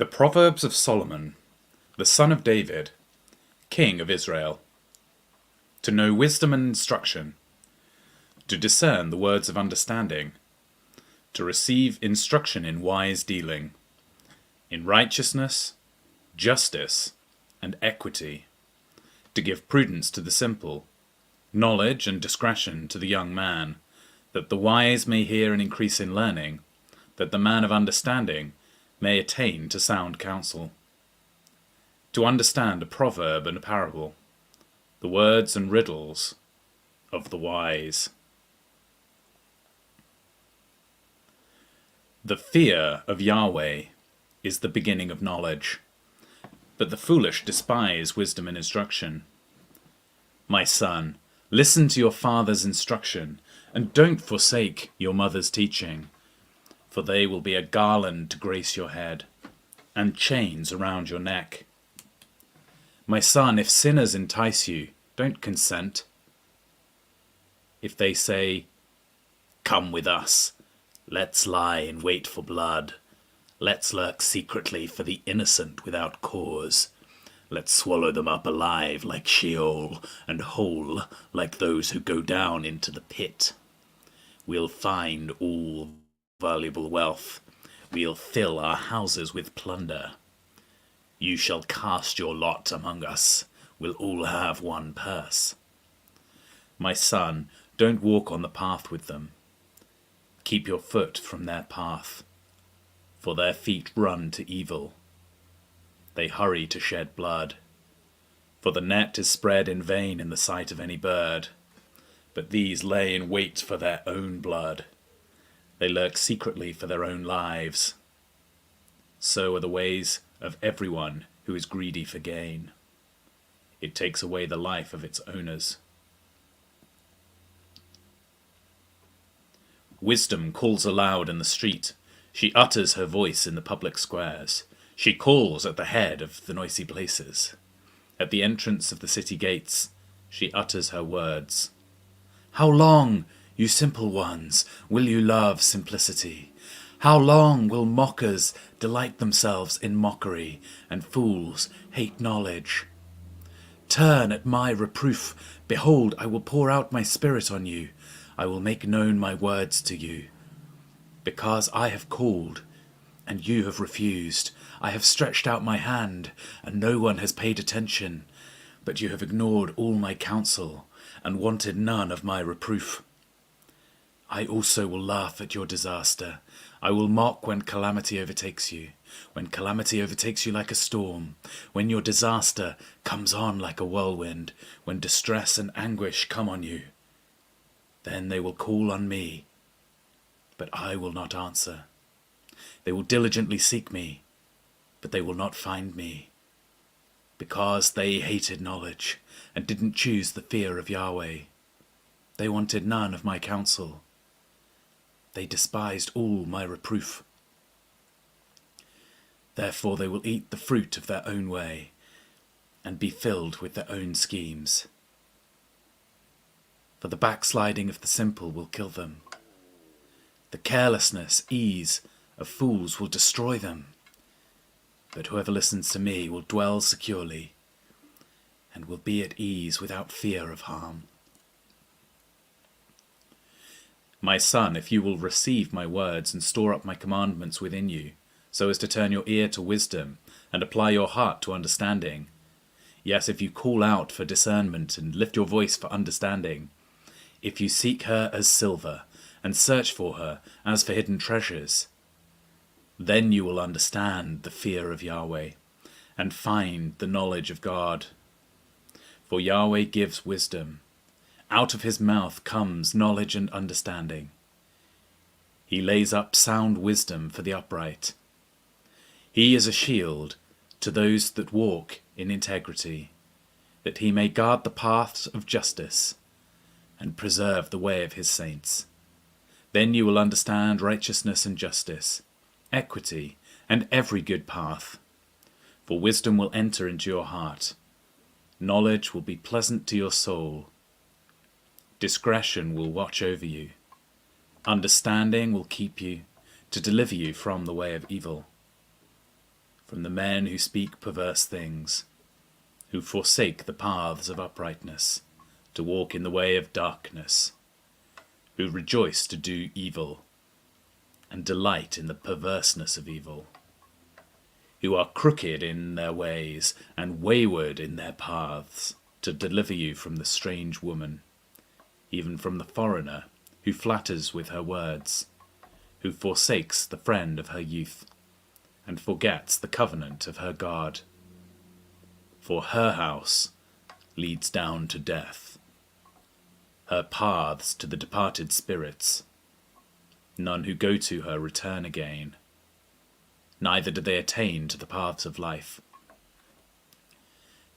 The Proverbs of Solomon, the son of David, king of Israel. To know wisdom and instruction, to discern the words of understanding, to receive instruction in wise dealing, in righteousness, justice, and equity, to give prudence to the simple, knowledge and discretion to the young man, that the wise may hear and increase in learning, that the man of understanding may attain to sound counsel. To understand a proverb and a parable, the words and riddles of the wise. The fear of Yahweh is the beginning of knowledge, but the foolish despise wisdom and instruction. My son, listen to your father's instruction, and don't forsake your mother's teaching, for they will be a garland to grace your head, and chains around your neck. My son, if sinners entice you, don't consent. If they say, "Come with us, let's lie in wait for blood. Let's lurk secretly for the innocent without cause. Let's swallow them up alive like Sheol, and whole like those who go down into the pit. We'll find all valuable wealth. We'll fill our houses with plunder. You shall cast your lot among us. We'll all have one purse." My son, don't walk on the path with them. Keep your foot from their path, for their feet run to evil. They hurry to shed blood, for the net is spread in vain in the sight of any bird. But these lay in wait for their own blood. They lurk secretly for their own lives. So are the ways of everyone who is greedy for gain. It takes away the life of its owners. Wisdom calls aloud in the street. She utters her voice in the public squares. She calls at the head of the noisy places. At the entrance of the city gates, she utters her words. How long, you simple ones, will you love simplicity? How long will mockers delight themselves in mockery, and fools hate knowledge? Turn at my reproof. Behold, I will pour out my spirit on you. I will make known my words to you. Because I have called, and you have refused. I have stretched out my hand, and no one has paid attention. But you have ignored all my counsel, and wanted none of my reproof. I also will laugh at your disaster. I will mock when calamity overtakes you. When calamity overtakes you like a storm. When your disaster comes on like a whirlwind. When distress and anguish come on you. Then they will call on me, but I will not answer. They will diligently seek me, but they will not find me. Because they hated knowledge and didn't choose the fear of Yahweh. They wanted none of my counsel. They despised all my reproof. Therefore they will eat the fruit of their own way and be filled with their own schemes. For the backsliding of the simple will kill them. The carelessness, ease of fools will destroy them. But whoever listens to me will dwell securely and will be at ease without fear of harm. My son, if you will receive my words and store up my commandments within you, so as to turn your ear to wisdom and apply your heart to understanding, yes, if you call out for discernment and lift your voice for understanding, if you seek her as silver and search for her as for hidden treasures, then you will understand the fear of Yahweh and find the knowledge of God. For Yahweh gives wisdom. Out of his mouth comes knowledge and understanding. He lays up sound wisdom for the upright. He is a shield to those that walk in integrity, that he may guard the paths of justice and preserve the way of his saints. Then you will understand righteousness and justice, equity, and every good path. For wisdom will enter into your heart. Knowledge will be pleasant to your soul. Discretion will watch over you. Understanding will keep you, to deliver you from the way of evil. from the men who speak perverse things, who forsake the paths of uprightness, to walk in the way of darkness, who rejoice to do evil, and delight in the perverseness of evil, who are crooked in their ways, and wayward in their paths, to deliver you from the strange woman, even from the foreigner, who flatters with her words, who forsakes the friend of her youth, and forgets the covenant of her God. For her house leads down to death, her paths to the departed spirits. None who go to her return again, neither do they attain to the paths of life.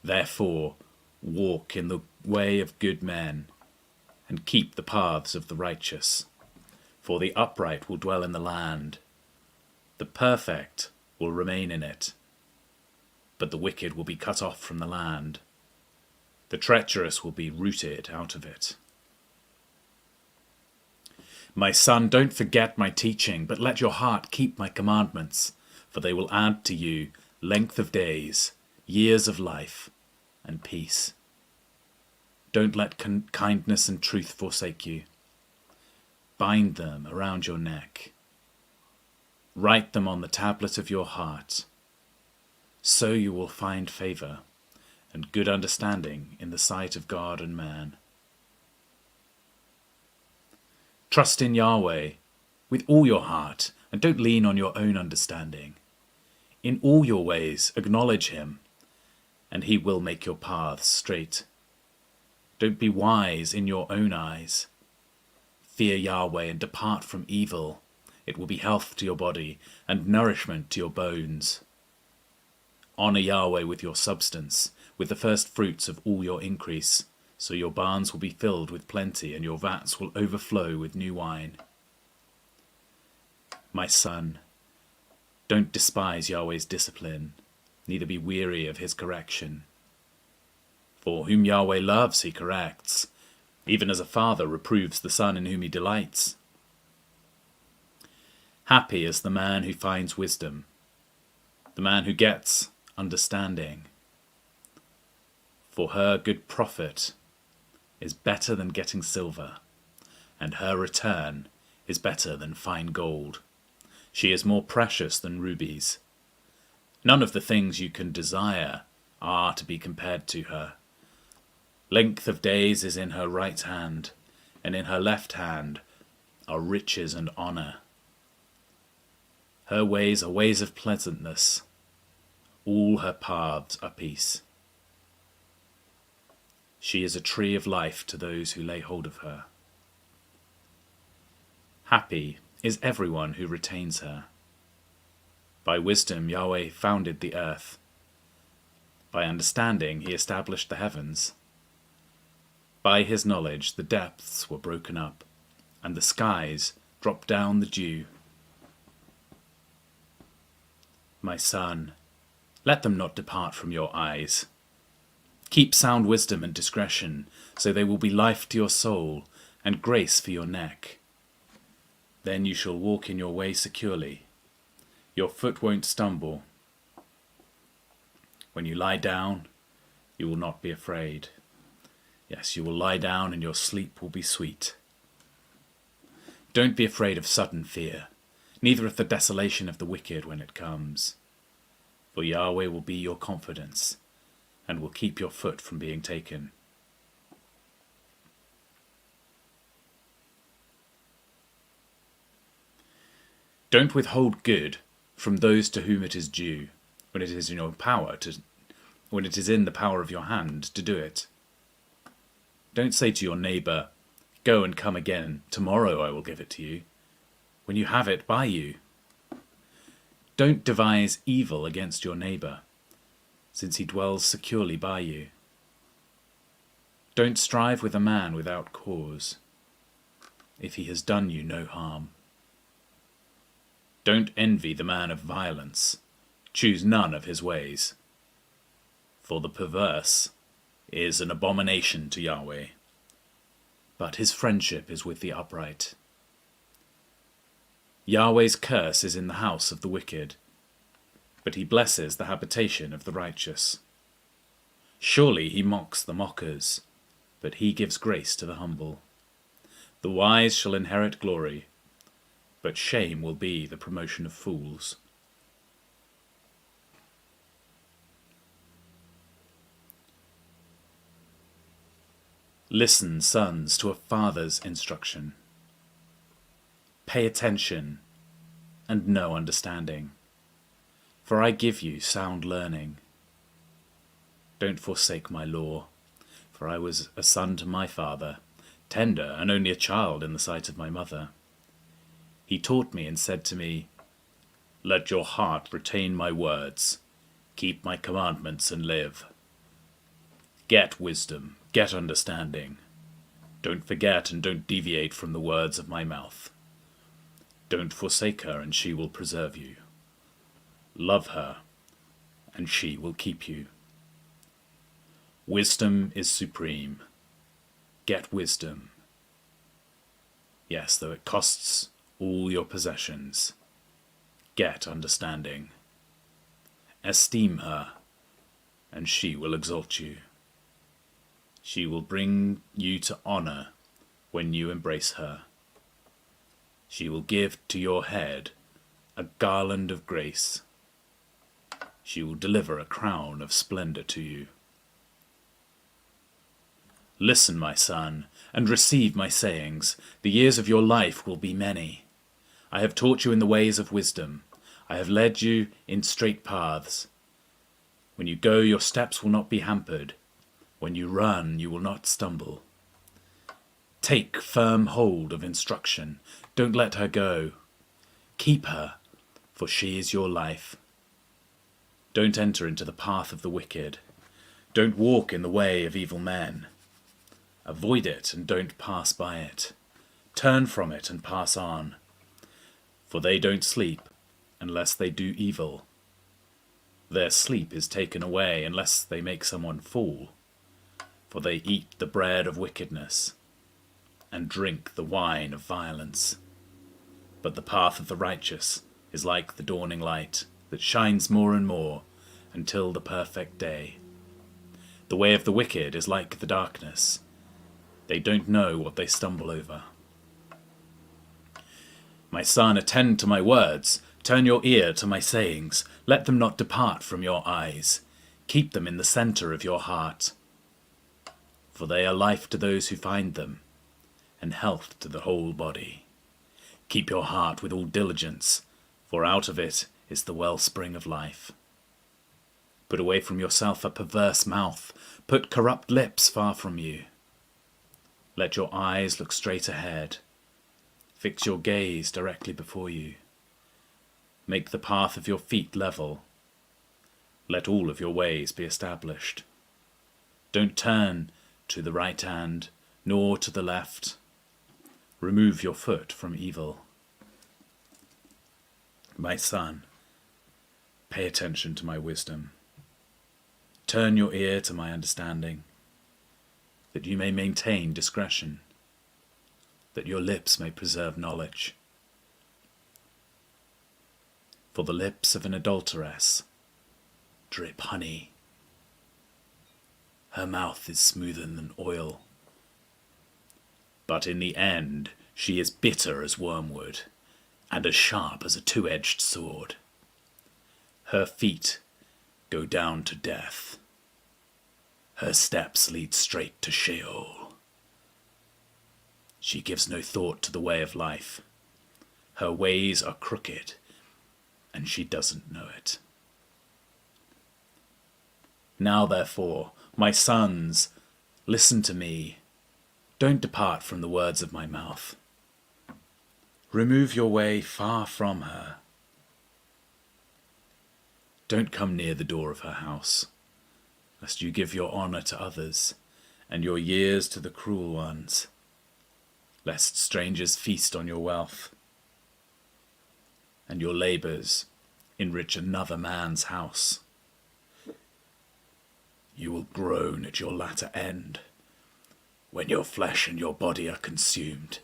Therefore, walk in the way of good men, and keep the paths of the righteous. For the upright will dwell in the land, the perfect will remain in it, but the wicked will be cut off from the land. The treacherous will be rooted out of it. My son, don't forget my teaching, but let your heart keep my commandments, for they will add to you length of days, years of life, and peace. Don't let kindness and truth forsake you. Bind them around your neck. Write them on the tablet of your heart. So you will find favor and good understanding in the sight of God and man. Trust in Yahweh with all your heart, and don't lean on your own understanding. In all your ways acknowledge him, and he will make your paths straight. Don't be wise in your own eyes. Fear Yahweh and depart from evil. It will be health to your body and nourishment to your bones. Honor Yahweh with your substance, with the first fruits of all your increase, so your barns will be filled with plenty and your vats will overflow with new wine. My son, don't despise Yahweh's discipline, neither be weary of his correction. For whom Yahweh loves he corrects, even as a father reproves the son in whom he delights. Happy is the man who finds wisdom, the man who gets understanding. For her good profit is better than getting silver, and her return is better than fine gold. She is more precious than rubies. None of the things you can desire are to be compared to her. Length of days is in her right hand, and in her left hand are riches and honor. Her ways are ways of pleasantness. All her paths are peace. She is a tree of life to those who lay hold of her. Happy is everyone who retains her. By wisdom Yahweh founded the earth. By understanding he established the heavens. By his knowledge the depths were broken up, and the skies dropped down the dew. My son, let them not depart from your eyes. Keep sound wisdom and discretion, so they will be life to your soul and grace for your neck. Then you shall walk in your way securely. Your foot won't stumble. When you lie down, you will not be afraid. Yes, you will lie down and your sleep will be sweet. Don't be afraid of sudden fear, neither of the desolation of the wicked when it comes. For Yahweh will be your confidence, and will keep your foot from being taken. Don't withhold good from those to whom it is due, when it is in the power of your hand to do it. Don't say to your neighbor, "Go and come again, tomorrow I will give it to you," when you have it by you. Don't devise evil against your neighbor, since he dwells securely by you. Don't strive with a man without cause, if he has done you no harm. Don't envy the man of violence. Choose none of his ways. For the perverse is an abomination to Yahweh, but his friendship is with the upright. Yahweh's curse is in the house of the wicked, but he blesses the habitation of the righteous. Surely he mocks the mockers, but he gives grace to the humble. The wise shall inherit glory, but shame will be the promotion of fools. Listen, sons, to a father's instruction. Pay attention and know understanding, for I give you sound learning. Don't forsake my law, for I was a son to my father, tender and only a child in the sight of my mother. He taught me and said to me, "Let your heart retain my words, keep my commandments and live. Get wisdom, get understanding. Don't forget and don't deviate from the words of my mouth. Don't forsake her, and she will preserve you. Love her, and she will keep you. Wisdom is supreme. Get wisdom. Yes, though it costs all your possessions. Get understanding. Esteem her, and she will exalt you. She will bring you to honor when you embrace her. She will give to your head a garland of grace. She will deliver a crown of splendor to you. Listen, my son, and receive my sayings. The years of your life will be many. I have taught you in the ways of wisdom. I have led you in straight paths. When you go, your steps will not be hampered. When you run, you will not stumble. Take firm hold of instruction. Don't let her go. Keep her, for she is your life. Don't enter into the path of the wicked. Don't walk in the way of evil men. Avoid it and don't pass by it. Turn from it and pass on. For they don't sleep unless they do evil. Their sleep is taken away unless they make someone fall. For they eat the bread of wickedness and drink the wine of violence. But the path of the righteous is like the dawning light that shines more and more until the perfect day. The way of the wicked is like the darkness. They don't know what they stumble over. My son, attend to my words. Turn your ear to my sayings. Let them not depart from your eyes. Keep them in the center of your heart. For they are life to those who find them, and health to the whole body. Keep your heart with all diligence, for out of it is the wellspring of life. Put away from yourself a perverse mouth. Put corrupt lips far from you. Let your eyes look straight ahead. Fix your gaze directly before you. Make the path of your feet level. Let all of your ways be established. Don't turn to the right hand, nor to the left. Remove your foot from evil. My son, pay attention to my wisdom. Turn your ear to my understanding, that you may maintain discretion, that your lips may preserve knowledge. For the lips of an adulteress drip honey. Her mouth is smoother than oil. But in the end she is bitter as wormwood, and as sharp as a two-edged sword. Her feet go down to death. Her steps lead straight to Sheol. She gives no thought to the way of life. Her ways are crooked, and she doesn't know it. Now, therefore, my sons, listen to me. Don't depart from the words of my mouth. Remove your way far from her. Don't come near the door of her house, lest you give your honor to others, and your years to the cruel ones, lest strangers feast on your wealth, and your labors enrich another man's house. You will groan at your latter end, when your flesh and your body are consumed,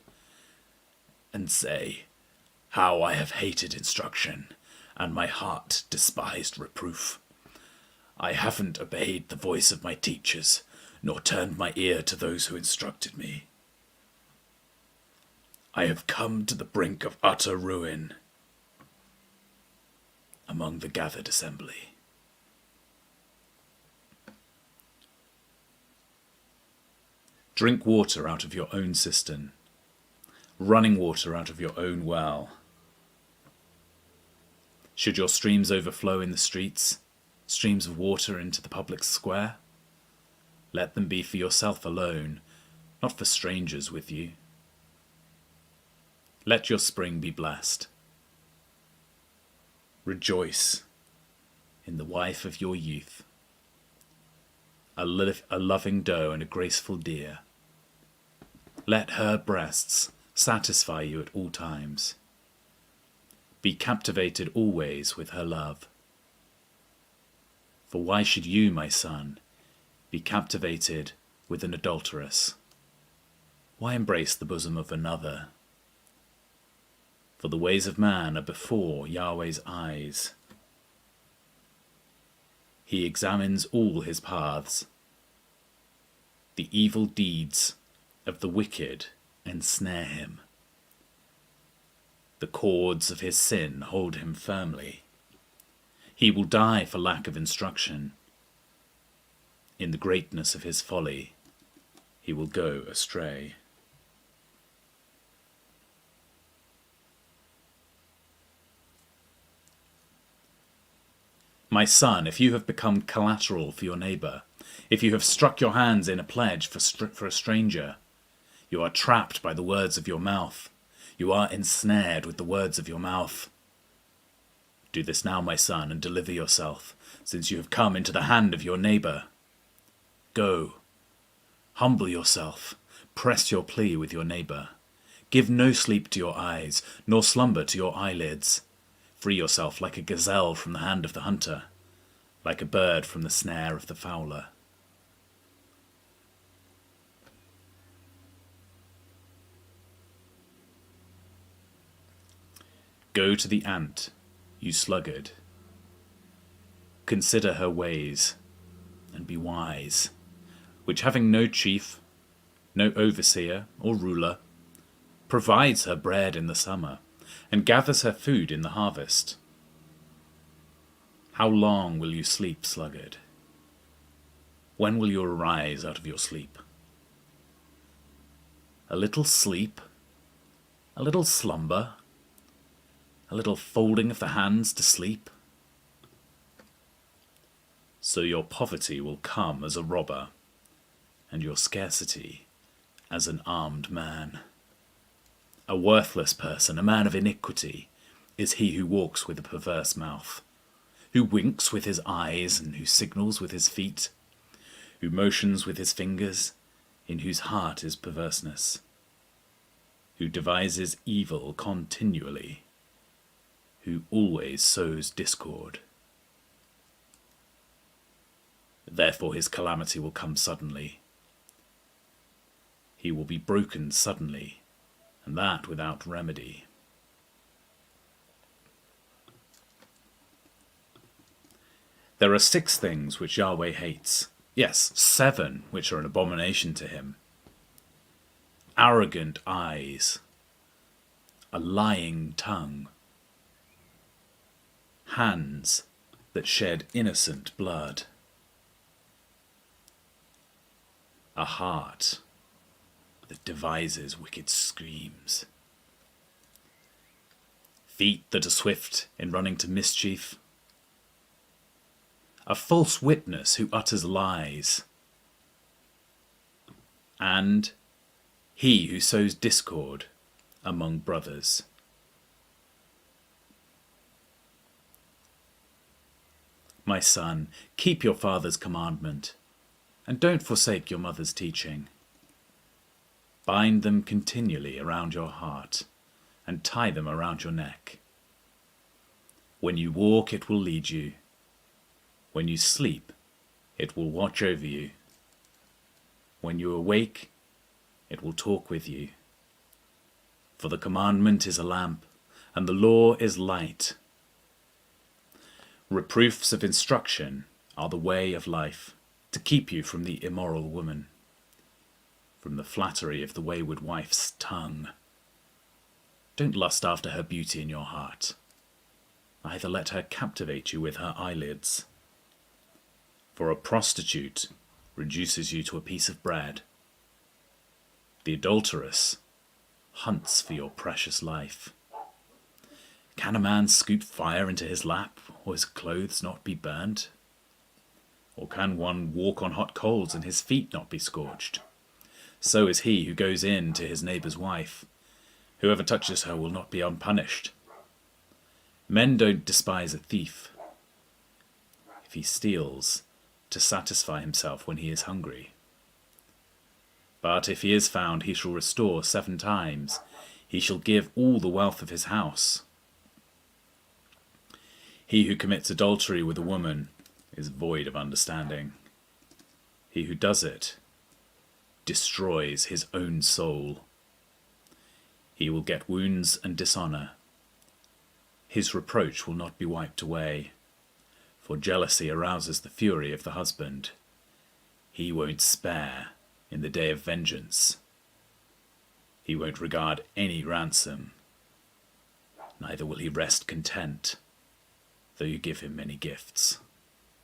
and say, "How I have hated instruction, and my heart despised reproof. I haven't obeyed the voice of my teachers, nor turned my ear to those who instructed me. I have come to the brink of utter ruin among the gathered assembly. Drink water out of your own cistern, running water out of your own well. Should your streams overflow in the streets, streams of water into the public square, let them be for yourself alone, not for strangers with you. Let your spring be blessed. Rejoice in the wife of your youth, a loving doe and a graceful deer. Let her breasts satisfy you at all times. Be captivated always with her love. For why should you, my son, be captivated with an adulteress? Why embrace the bosom of another? For the ways of man are before Yahweh's eyes. He examines all his paths. The evil deeds of the wicked ensnare him. The cords of his sin hold him firmly. He will die for lack of instruction. In the greatness of his folly, he will go astray. My son, if you have become collateral for your neighbour, if you have struck your hands in a pledge for a stranger, you are trapped by the words of your mouth. You are ensnared with the words of your mouth. Do this now, my son, and deliver yourself, since you have come into the hand of your neighbour. Go, humble yourself, press your plea with your neighbour. Give no sleep to your eyes, nor slumber to your eyelids. Free yourself like a gazelle from the hand of the hunter, like a bird from the snare of the fowler. Go to the ant, you sluggard. Consider her ways, and be wise, which having no chief, no overseer or ruler, provides her bread in the summer, and gathers her food in the harvest. How long will you sleep, sluggard? When will you arise out of your sleep? A little sleep, a little slumber, a little folding of the hands to sleep. So your poverty will come as a robber, and your scarcity as an armed man. A worthless person, a man of iniquity, is he who walks with a perverse mouth, who winks with his eyes and who signals with his feet, who motions with his fingers, in whose heart is perverseness, who devises evil continually, who always sows discord. Therefore his calamity will come suddenly. He will be broken suddenly, and that without remedy. There are 6 things which Yahweh hates. Yes, 7 which are an abomination to him. Arrogant eyes, a lying tongue, hands that shed innocent blood, a heart that devises wicked schemes, feet that are swift in running to mischief, a false witness who utters lies, and he who sows discord among brothers. My son, keep your father's commandment, and don't forsake your mother's teaching. Bind them continually around your heart, and tie them around your neck. When you walk, it will lead you. When you sleep, it will watch over you. When you awake, it will talk with you. For the commandment is a lamp, and the law is light. Reproofs of instruction are the way of life, to keep you from the immoral woman, from the flattery of the wayward wife's tongue. Don't lust after her beauty in your heart, neither let her captivate you with her eyelids. For a prostitute reduces you to a piece of bread. The adulteress hunts for your precious life. Can a man scoop fire into his lap, or his clothes not be burnt? Or can one walk on hot coals and his feet not be scorched? So is he who goes in to his neighbour's wife. Whoever touches her will not be unpunished. Men don't despise a thief if he steals to satisfy himself when he is hungry. But if he is found, he shall restore 7 times. He shall give all the wealth of his house. He who commits adultery with a woman is void of understanding. He who does it destroys his own soul. He will get wounds and dishonor. His reproach will not be wiped away, for jealousy arouses the fury of the husband. He won't spare in the day of vengeance. He won't regard any ransom, neither will he rest content, though you give him many gifts.